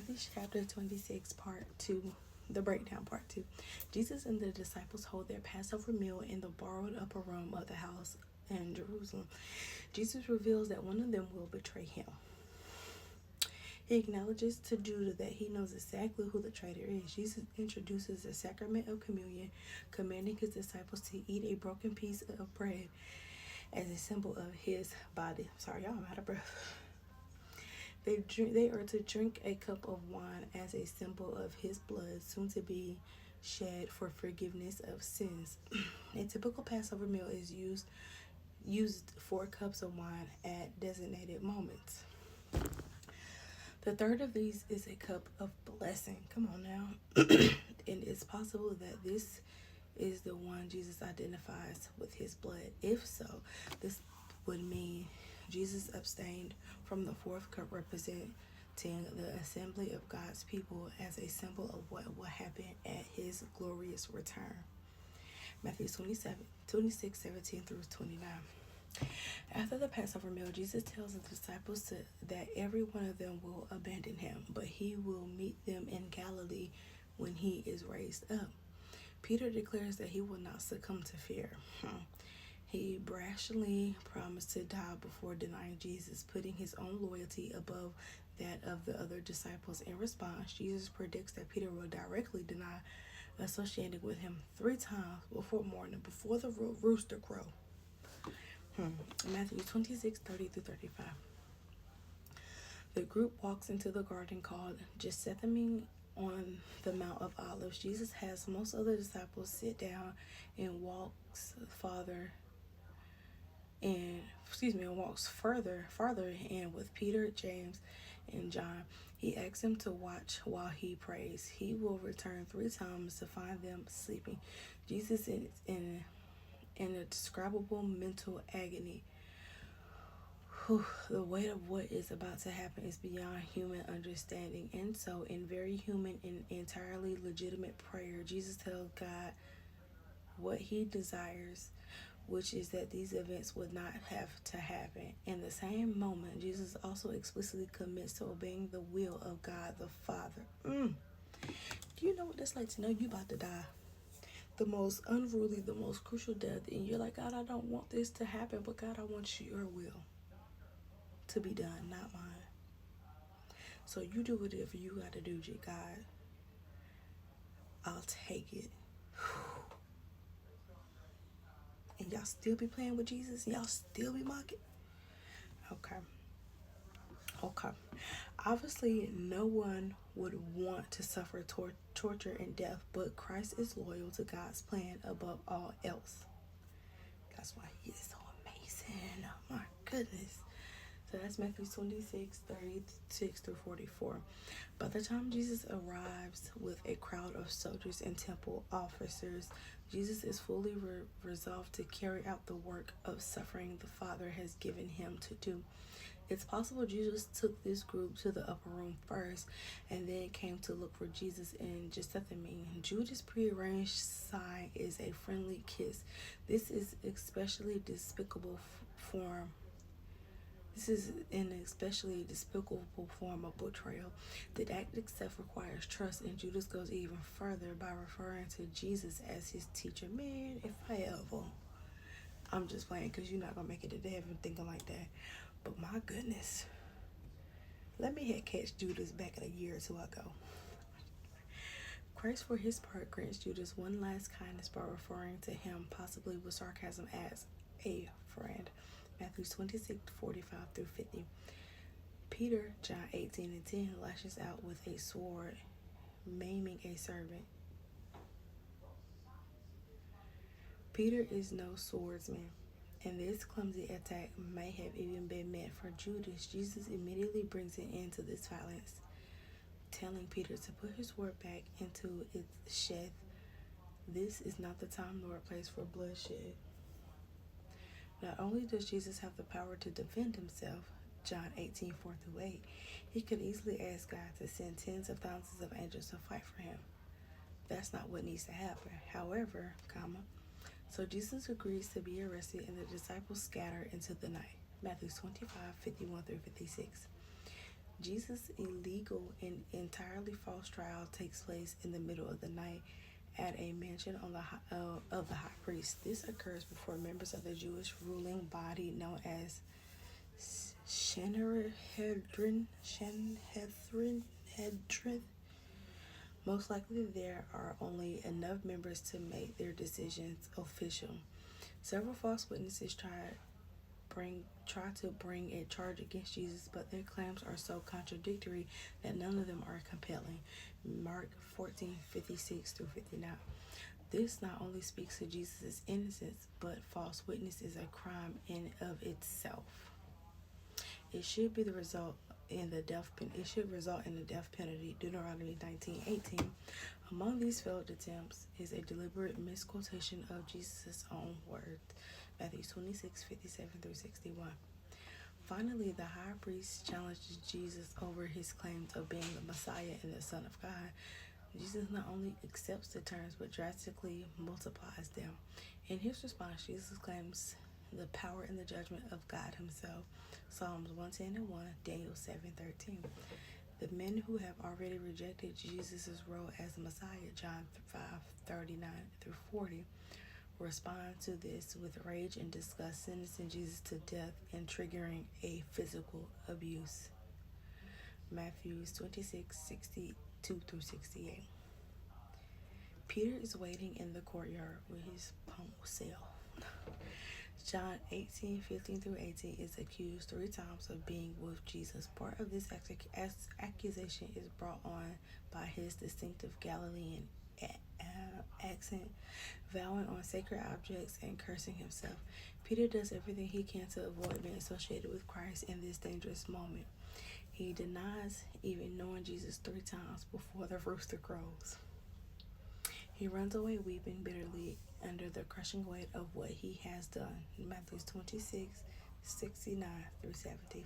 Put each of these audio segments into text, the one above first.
Matthew chapter 26, part 2, the breakdown, part 2. Jesus and the disciples hold their Passover meal in the borrowed upper room of the house in Jerusalem. Jesus reveals that one of them will betray him. He acknowledges to Judah that he knows exactly who the traitor is. Jesus introduces the sacrament of communion, commanding his disciples to eat a broken piece of bread as a symbol of his body. Sorry, y'all, I'm out of breath. They are to drink a cup of wine as a symbol of his blood, soon to be shed for forgiveness of sins. A typical Passover meal is used 4 cups of wine at designated moments. The third of these is a cup of blessing. Come on now. And it's possible that this is the one Jesus identifies with his blood. If so, this would mean Jesus abstained from the 4th cup, representing the assembly of God's people as a symbol of what will happen at his glorious return. Matthew 26, 17 through 29. After the Passover meal, Jesus tells the disciples that every one of them will abandon him, but he will meet them in Galilee when he is raised up. Peter declares that he will not succumb to fear. He brashly promised to die before denying Jesus, putting his own loyalty above that of the other disciples. In response, Jesus predicts that Peter will directly deny associating with him 3 times before morning, before the rooster crow. Matthew 26, 30 through 35. The group walks into the garden called Gethsemane on the Mount of Olives. Jesus has most of the disciples sit down and walks farther in with Peter, James, and John. He asks them to watch while he prays. He will return 3 times to find them sleeping. Jesus is in indescribable mental agony. The weight of what is about to happen is beyond human understanding. And so, in very human and entirely legitimate prayer, Jesus tells God what he desires, which is that these events would not have to happen. In the same moment, Jesus also explicitly commits to obeying the will of God the Father. Do you know what it's like to know you about to die? The most unruly, the most crucial death, and you're like, God, I don't want this to happen, but God, I want your will to be done, not mine. So you do whatever you got to do, God. I'll take it. And y'all still be playing with Jesus? Y'all still be mocking? Okay. Obviously, no one would want to suffer torture and death, but Christ is loyal to God's plan above all else. That's why he is so amazing. Oh my goodness. So that's Matthew 26, 36 through 44. By the time Jesus arrives with a crowd of soldiers and temple officers, Jesus is fully resolved to carry out the work of suffering the Father has given him to do. It's possible Jesus took this group to the upper room first and then came to look for Jesus in Gethsemane. Judas' prearranged sign is a friendly kiss. This is an especially despicable form of betrayal. The act itself requires trust, and Judas goes even further by referring to Jesus as his teacher. Man, if I ever, I'm just playing because you're not going to make it to heaven thinking like that. But my goodness, let me catch Judas back a year or 2 ago. Christ, for his part, grants Judas one last kindness by referring to him, possibly with sarcasm, as a friend. Matthew 26, 45 through 50. Peter, John 18 and 10, lashes out with a sword, maiming a servant. Peter is no swordsman, and this clumsy attack may have even been meant for Judas. Jesus immediately brings an end to this violence, telling Peter to put his sword back into its sheath. This is not the time nor place for bloodshed. Not only does Jesus have the power to defend himself, John 18, 4 through 8, he could easily ask God to send tens of thousands of angels to fight for him. That's not what needs to happen. However, so Jesus agrees to be arrested and the disciples scatter into the night. Matthew 25, 51 through 56. Jesus' illegal and entirely false trial takes place in the middle of the night at a mansion of the high priest. This occurs before members of the Jewish ruling body known as Sanhedrin. Most likely, there are only enough members to make their decisions official. Several false witnesses try to bring a charge against Jesus, but their claims are so contradictory that none of them are compelling. Mark 14:56-59. This not only speaks to Jesus' innocence, but false witness is a crime in of itself. It should result in the death penalty. Deuteronomy 19:18. Among these failed attempts is a deliberate misquotation of Jesus' own words. Matthew 26:57-61. Finally, the high priest challenges Jesus over his claims of being the Messiah and the Son of God. Jesus not only accepts the terms but drastically multiplies them. In his response, Jesus claims the power and the judgment of God himself. Psalms 110:1, Daniel 7:13. The men who have already rejected Jesus' role as the Messiah, John 5:39-40, respond to this with rage and disgust, sentencing Jesus to death and triggering a physical abuse. Matthew 26:62-68. Peter is waiting in the courtyard with his pump sale. John 18:15-18 is accused 3 times of being with Jesus. Part of this accusation is brought on by his distinctive Galilean accent, vowing on sacred objects and cursing himself. Peter does everything he can to avoid being associated with Christ in this dangerous moment. He denies even knowing Jesus 3 times before the rooster crows. He runs away weeping bitterly under the crushing weight of what he has done. Matthew 26:69-75.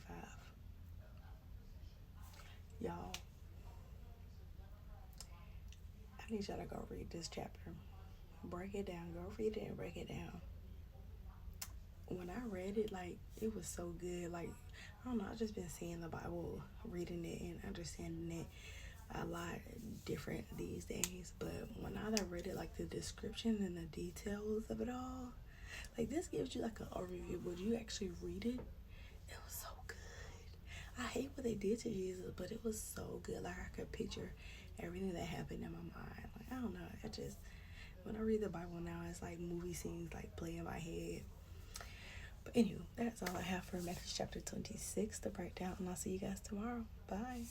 Y'all, I need y'all to go read this chapter. Break it down. Go read it and break it down. When I read it, it was so good. I don't know, I've just been seeing the Bible, reading it and understanding it a lot different these days. But when I read it, the description and the details of it all, this gives you an overview. Would you actually read it? It was so good. I hate what they did to Jesus, but it was so good. I could picture everything that happened in my mind. I don't know. When I read the Bible now, it's movie scenes play in my head. But anyway, that's all I have for Matthew chapter 26 to break down, and I'll see you guys tomorrow. Bye.